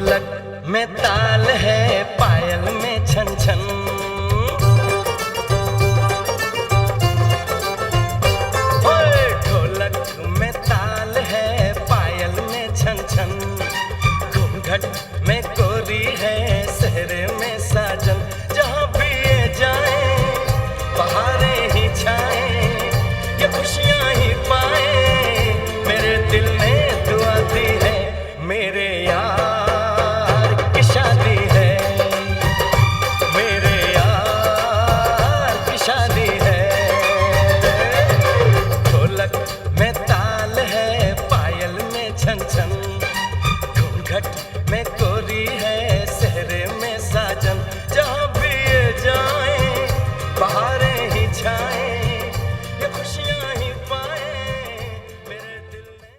ढोलक में ताल है, पायल में छन छन। ढोलक में ताल है, पायल में छन छन। घूंघट में गोरी है, सहरे में साजन। जहाँ भी ये जाए बहारें ही छाए, ये खुशियाँ ही पाए। मेरे दिल ने दुआ दी है, मेरे यार की शादी है, मेरे यार की शादी है। ढोलक में ताल है, पायल में छन छन। घूंघट में गोरी है, सहरे में साजन। जहाँ भी ये जाए बहारें ही छाए, ये खुशियाँ ही पाए। मेरे दिल ने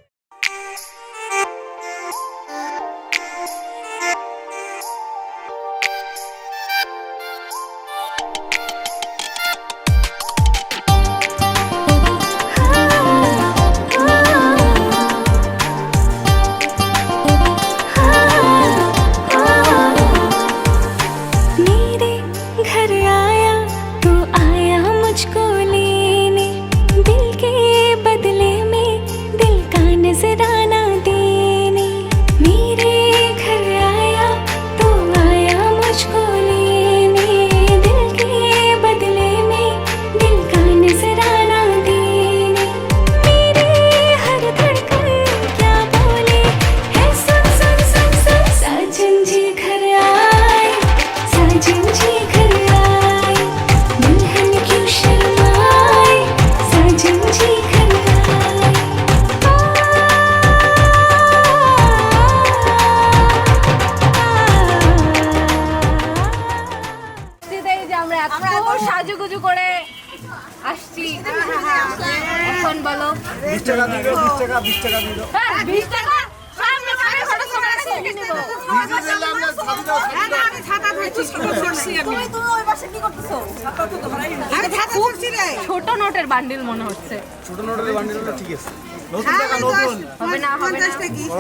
मेरे घर आया तो आया मुझको लेने, दिल के बदले में दिल का नजराना देने। मेरे घर आया तो आया मुझको लेने, दिल के बदले में दिल का नजराना देने। मेरे हर धड़कन क्या बोले है, सुन सुन सुन सुन। साजन जी घर आए, साजन जी घर आए, दुल्हन क्यों शर्माए, साजन जी घर आए। এই যে আমরা এত সাজুগুজু করে আসছি, এখন বলো 20 টাকা দিলো, 20 টাকা 20 টাকা দিলো। হ্যাঁ 20 টাকা সামনে সামনে ফটো তোলা সেলফি নেব। ছোট নোটের বান্ডিল মনে হচ্ছে। ছোট নোটের বান্ডিলটা ঠিক আছে। নতুন টাকা নতুন। হবে না হবে না।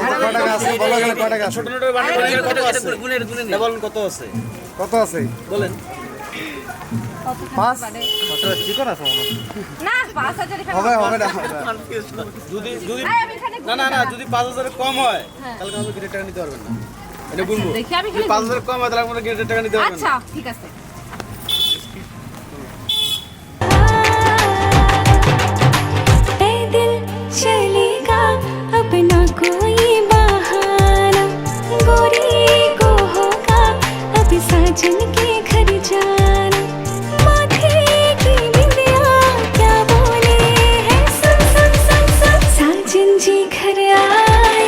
কত টাকা আছে বলো, এখানে কত টাকা আছে? ছোট নোটের বান্ডিল কত আছে? বলেন কত আছে? কত আছে বলেন? 5 কত কি করা আছে? না 5000 এখানে হবে হবে না। যদি যদি 5000 এর কম হয় তাহলে আপনি গ্রেড টাকা নিতে পারবেন না। এটা বলবো। দেখি আমি যদি 5000 কম হয় তাহলে আপনি গ্রেড টাকা নিতে পারবেন না। আচ্ছা ঠিক আছে। ऐ दिल चलेगा अब ना कोई बहाना, गोरी को होगा अब साजन के घर जाना। माथे की बिंदिया क्या बोले है, सुन सुन सुन सुन। साजन जी घर आए,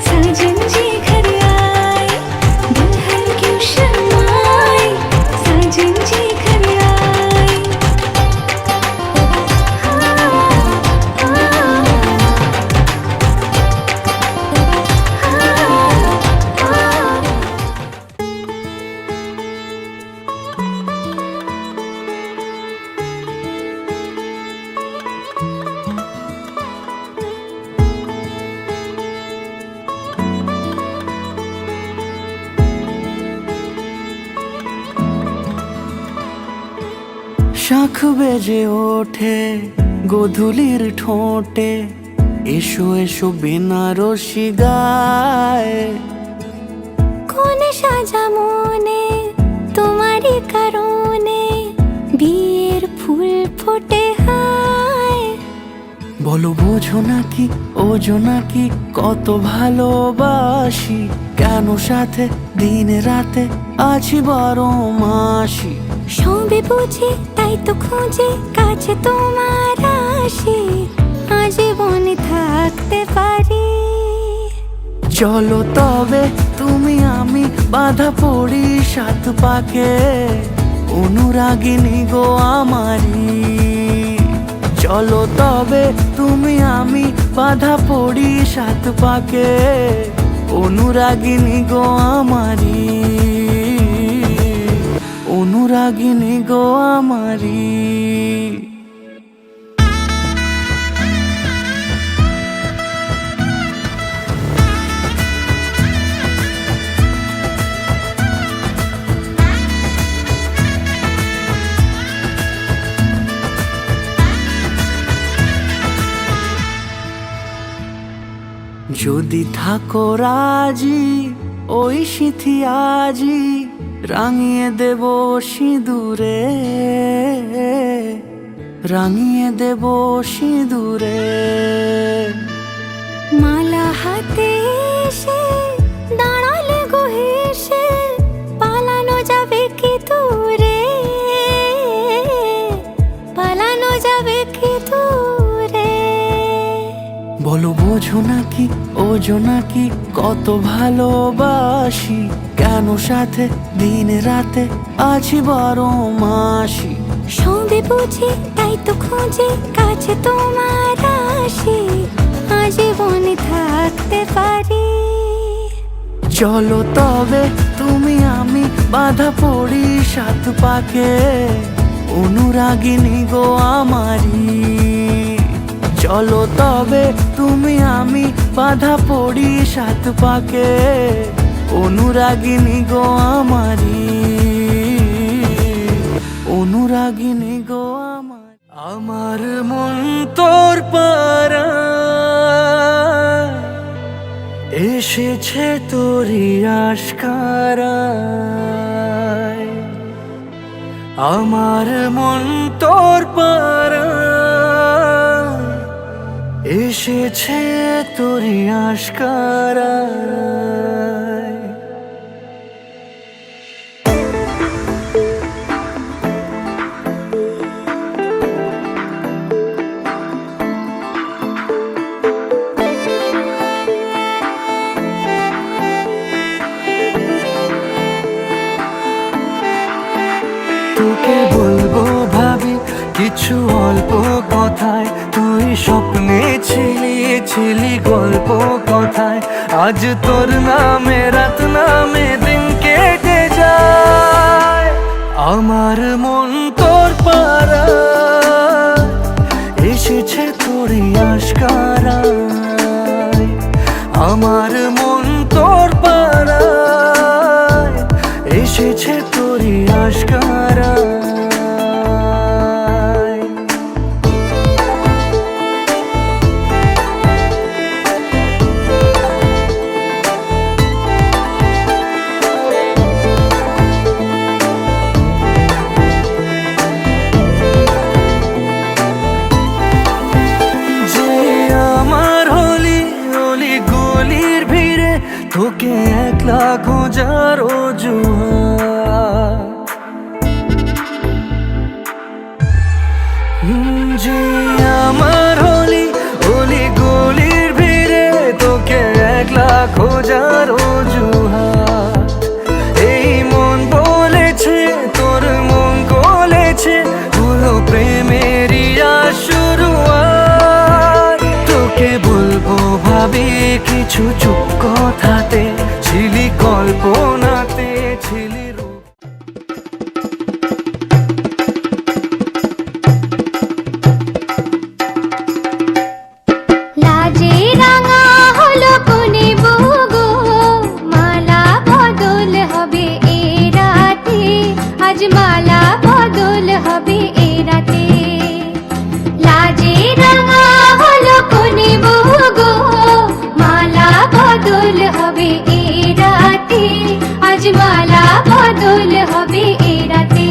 साजन जी घर आए, दुल्हन क्यों शर्माए, साजन जी घर आए। শাখ বেজে ওঠে গোধূলির ঠোঁটে, এসো এসো বেনারসি গায়। কোন সাজা মনে তোমারই কারণে, বিয়ের ফুল ফোটে হায়। বলো বোঝো নাকি ওজো নাকি কত ভালোবাসি, কেন সাথে দিন রাতে আছি 12 মাসি। সবে বুঝি তাই তো খুঁজে কাছে তোমার আসি, আজীবনে থাকতে পারি। চলো তবে তুমি আমি বাধা পড়ি 7 পাকে, অনুরাগিনী গো আমারি। চলো তবে তুমি আমি বাধা পড়ি 7 পাকে, অনুরাগিনী গো আমারি, অনুরাগিনী গো আমারি। যদি থাকো রাজি ওই সিথি আজি রাঙিয়ে দেব সিঁদুরে, রাঙিয়ে দেব সিঁদুরে। মালা হাতে এসে দাঁড়ালে গো হেসে, পালানো যাবে কি দূরে, পালানো যাবে কি দূরে। বলো বোঝো নাকি ওজো নাকি কত ভালোবাসি, কেন সাথে দিন রাতে আছি 12 মাসি। সবে বুঝি তাই তো খুঁজে কাছে তোমার আসি, আজীবনে থাকতে পারি। চলো তবে তুমি আমি বাঁধা পড়ি 7 পাকে, অনুরাগিনী গো আমারি। চলো তবে তুমি আমি বাঁধা পড়ি 7 পাকে, অনুরাগিনী গো আমারি, অনুরাগিনী গো আমার। আমার মন তোর পারা এসেছে তোরি আশকারায়, আমার মন তোর পারা এসেছে তোরি আশকারায়। তোকে বলবো ভাবি কিছু অল্প কথায়, তুই স্বপ্নে ছিলি ছিলি গল্প কথায়। আজ তোর নামে রাত নামে দিন কেটে যায়, আমার মন তোর পারা এসেছে তোরই আশকারায়, আমার মন তোর পারা এসেছে তোরই আশকারায়। তোকে একলা খোঁজার অজুহাত, যে আমার হলি অলি গলির ভিড়ে তোকে একলা খোঁজার অজুহাত। এই মন বলেছে তোর মন গলেছে, হলো প্রেমেরই শুরুয়াত। তোকে বলবো ভাবি কিছু চুপ কথাতে, ছিলি কল্পনাতে ছিলি রূপ। লাজে রাঙা হলো কোনে বগো, মালা বদল হবে এ রাতে, আজ মালা বদল হবে এ রাতে। লাজে রাঙা হলো কোনে বগো, মালা বদল হবে এ রাতে, আজ মালা বদল হবে এ রাতে।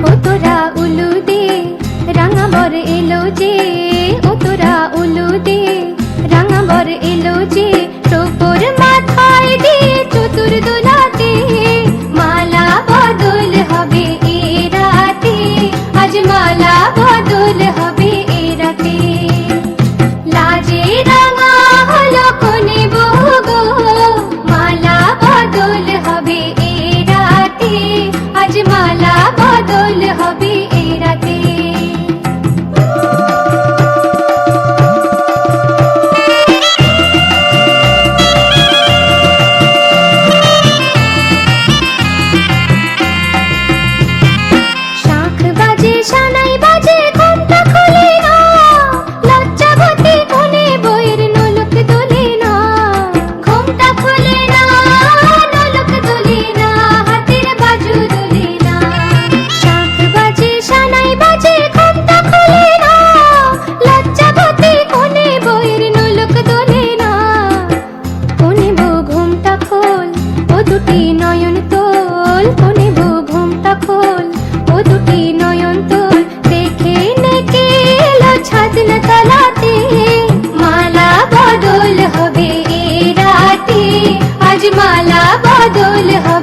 ও তোরা উলু দে রাঙা বর এলো যে, ও তোরা উলু দে রাঙা বর এলো যে, টোপর মাথায় দিয়ে চতুর দোলাতে, মালা বদল হবে এ রাতে, আজ মালা বদল হবে এ রাতে। লাজে রাঙা হলো কোনে বগো, মালা বদল হবে এ রাতে।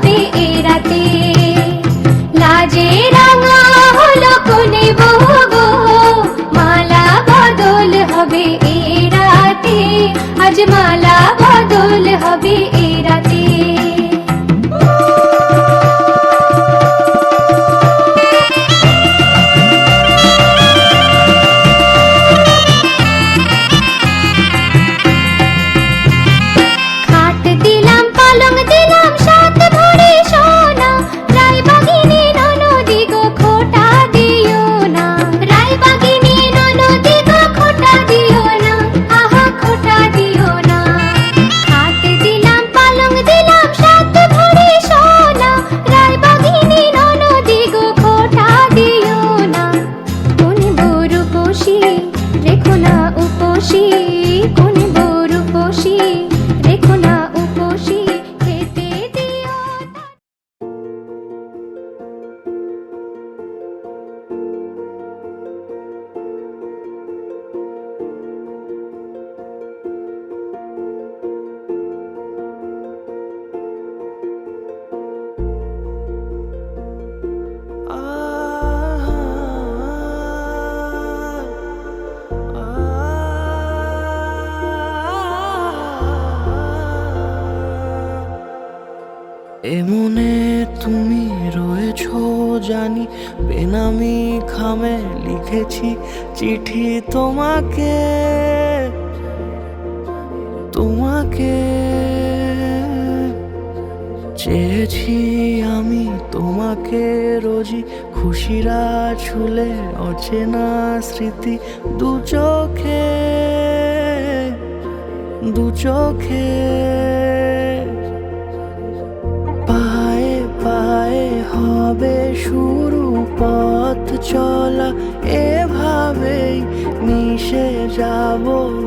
হবে এ রাতে। লাজে রাঙা হলো কোনে বউ গো, মালা বদল হবে এ রাতে, আজ মালা বদল হবে এ রাতে। খাট দিলাম পালং দিলাম সাত ভরি সোনা, রায়বাগিনী ননদি গো খোটা দিও না, রায়বাগিনী ননদি গো খোটা দিও না, আহা খোটা দিও না। খাট দিলাম পালং দিলাম সাত ভরি সোনা, রায়বাগিনী ননদি গো খোটা দিও না। কোন বড় কোশি রেখো না উপসী, কোন বড় কোশি রেখো না উপসী, খেতে দিও না। এমনে তুমি রয়েছো জানি, বেনামি খামে লিখেছি চিঠি তোমাকে, তোমাকে চেয়েছি আমি তোমাকে রোজই, খুশিরা ছুলে অচেনা স্মৃতি দু চোখে, দু চোখে। পায়ে পায়ে হবে শুরু পথ চলা, এভাবেই মিশে যাব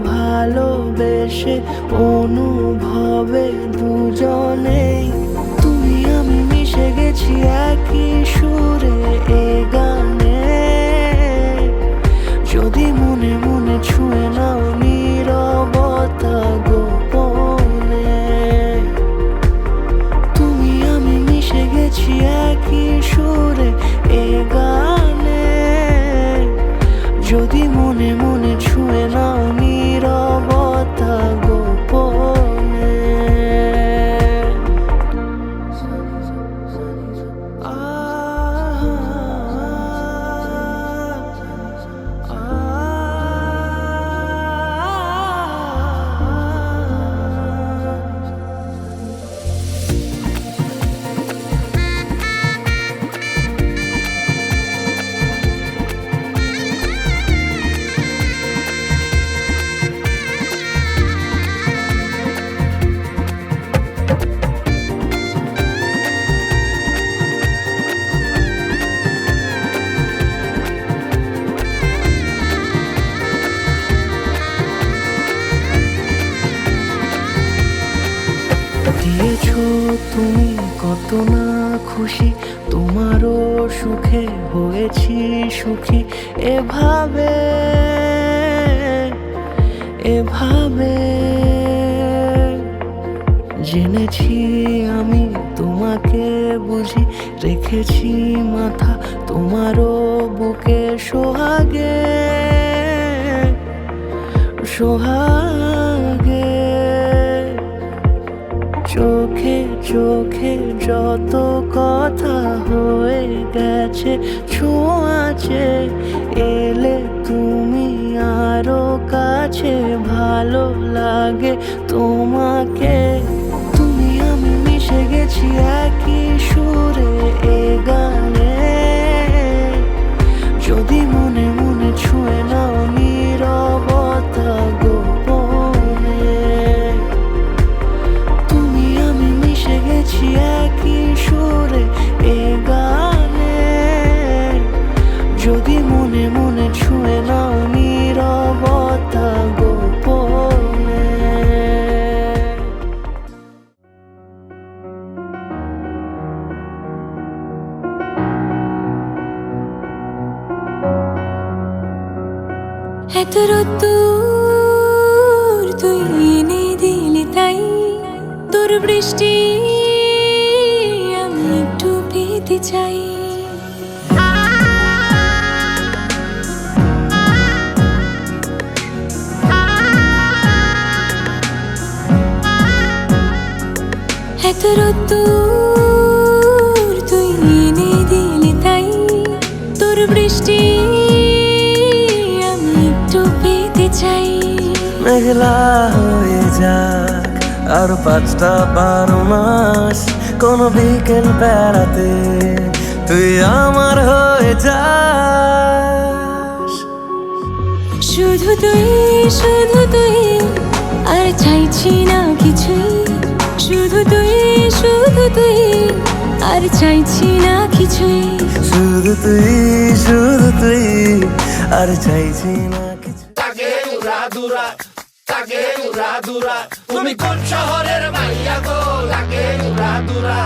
ভালোবেসে অনুভবে দুজনেই। তুমি আমি মিশে গেছি একই সুরে এ গানে, যদি মনে মনে ছুঁয়ে নাও নীরবতা গোপনে। তুমি আমি মিশে গেছি একই সুরে এ গানে, যদি মনে মনে ছুঁয়ে নাও নীরবতা গোপনে। দিয়েছো তুমি কত না খুশি, তোমারও সুখে হয়েছি সুখী, এভাবে এভাবে জেনেছি আমি তোমাকে বুঝি, রেখেছি মাথা তোমারও বুকে সোহাগে, সোহাগে। চোখে চোখে যত কথা হয়ে গেছে ছোঁয়াচে, এলে তুমি আরো কাছে, ভালো লাগে তোমাকে। তুমি আমি মিশে গেছি একই সুরে এ গানে, যদি মনে মনে ছুঁয়ে নাও নীরবতা গোপনে। তুমি আমি মিশে গেছি একই সুরে এ গানে, যদি মনে মনে ছুঁয়ে নাও নীরবতা গোপনে। এত রোদ্দুর তুই এনে দিলি তাই, তোর বৃষ্টি পেতে চাই। এত রোদ্দুর তুই এনে দিলি তাই, তোর বৃষ্টি আমি একটু পেতে চাই। মেঘলা হয়ে যাক আর 5টা-12 মাস, কোন বিকেল বেড়াতে তুই আমার হয়ে যাস। শুধু তুই আর চাইছি না কিছুই, শুধু তুই আর চাইছি না কিছুই। শুধু তুই আর চাইছি না কিছু। তুমি কোন শহরের মাইয়া গো লাগে উড়া দুরা।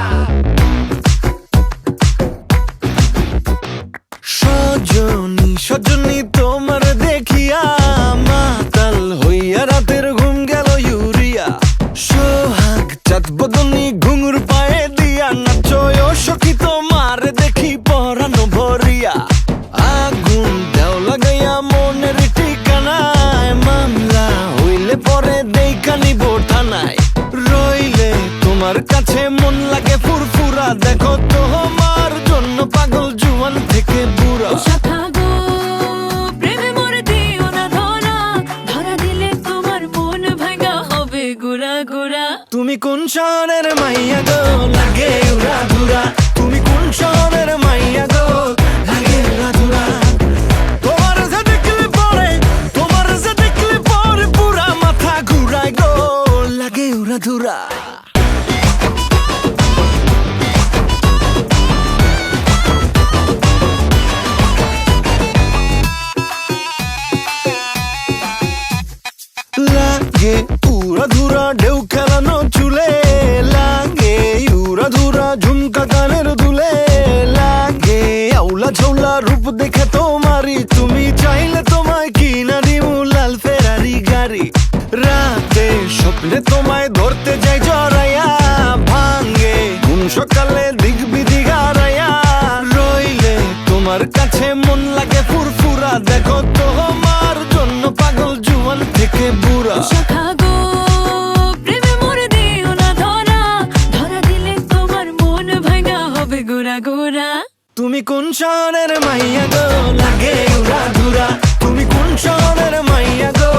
সজনী তোমার দেখিয়া মাতাল হইয়া রাতের ঘুম গেল ইউরিয়া। সোহাগ চাঁদ বদনী ঘুঙুর পায়ে দিয়া নাচয় সখী তোমার দেখি পরানো ভরিয়া। আগুন দেও লাগাইয়া মনের ঠিকানায়, মামলা হইলে পরে দেইখা নিব থানায়। রইলে তোমার কাছে মন লাগে ফুরফুরা, দেখো তোমার জন্য পাগল জুয়ান থেকে বুড়া। শাখা গো প্রেমে মরে দিও না ধরা, ধরা দিলে তোমার মন ভাঙা হবে গুড়া গুড়া। তুমি কোন শহরের মাইয়া গো লাগে উড়া ধুরা, তুমি কোন শহরের মাইয়া গো লাগে উড়া ধুরা। তোমার যে দেখলে পরে পুরা মাথা ঘুরায় গো লাগে উড়া ধুরা। লাগে উড়া ধুরা ঢেউ খেলানো চুলে, লাগে উড়া ধুরা ঝুমকা গানের দুলে, লাগে আউলা ঝৌলা রূপ দেখে তোমারি, তুমি চাইলে তোমায় কিনা দিমু লাল ফেরারি গাড়ি। রাতে স্বপ্নে তোমায় ধরতে যাই জড়াইয়া, ভাঙ্গে ঘুম সকালে দিক বিদিক হারাইয়া। রইলে তোমার কাছে মন লাগে ফুরফুরা, দেখো তোমার জন্য পাগল জুয়ান থেকে বুড়া। শাখা গো প্রেমে মরে দিও না ধরা, ধরা দিলে তোমার মন ভাঙা হবে গুড়া গুড়া। তুমি কোন শহরের মাইয়া গো লাগে উড়া ধুরা, তুমি কোন শহরের মাইয়া গো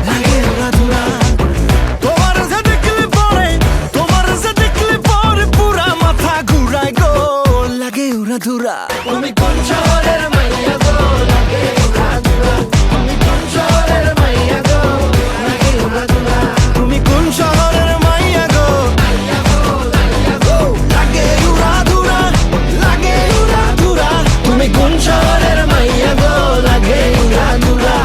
লাগে উড়া ধুরা। তোমার যে দেখলে পরে পুরা মাথা ঘুরায় গো লাগে উড়া ধুরা। তুমি কোন শহরের মাইয়া গো লাগে উড়া দুরা। তুমি কোন শহরের মাইয়া গো লাগে উড়া দুরা। তুমি কোন শহরের মাইয়া গো লাগে উড়া ধুরা, লাগে উড়া ধুরা। তুমি কোন শহরের মাইয়া গো লাগে উড়া দুরা।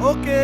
ওকে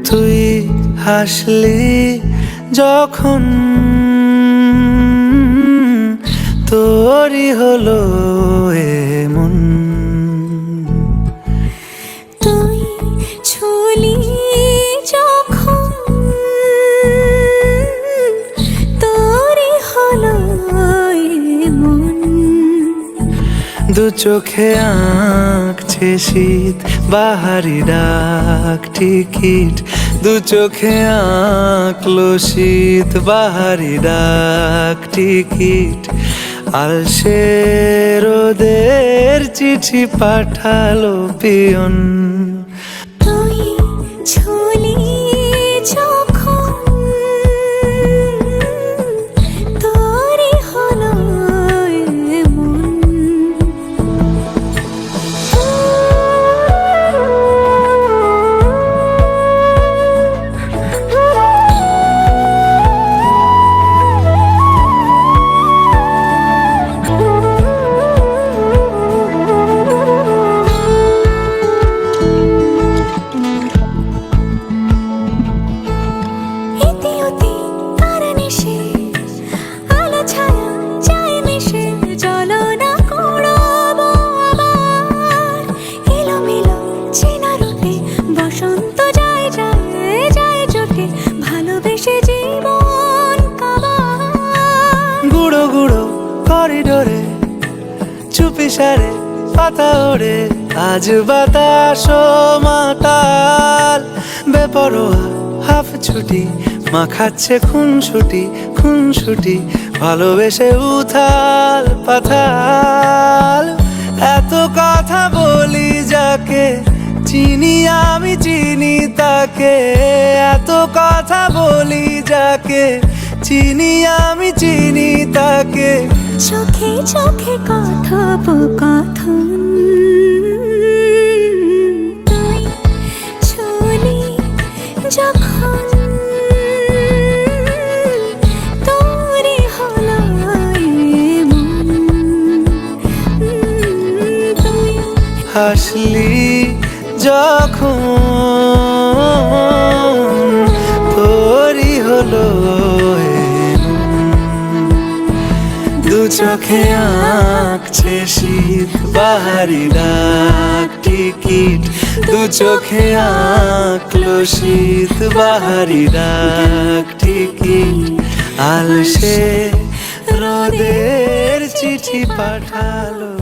তুই হাসলি যখন তোরই হলো এমন, তুই ছুলি যখন তোরই হলো এমন। দু চোখে আঁকছে শীত বাহারি ডাক টিকিট, দু চোখে আঁকলো শীত বাহারি ডাক টিকিট। আলসে রোদের চিঠি পাঠালো পিয়ন, তুই ছুলি যখন তোরই হলো এমন। গুঁড়ো গুঁড়ো করিডোরে চুপি সারে পাতা ওড়ে, আজ বাতাস মাতাল বেপরোয়া হাফ ছুটি, মাখাচ্ছে খুনসুটি ভালোবেসে উথাল পাথাল। এত কথা বলি যাকে চিনি আমি চিনি তাকে, এত কথা বলি যাকে চিনি আমি চিনি তাকে। চোখে চোখে কথোপকথন, তুই ছুলি যখন তোরই হলো এমন। তুই হাসলি যখন তোরই হলো দু চোখে আঁকছে শীত বাহারি ডাক টিকিট, দু চোখে আঁকলো শীত বাহারি ডাক টিকিট। আলসে রোদের চিঠি পাঠালো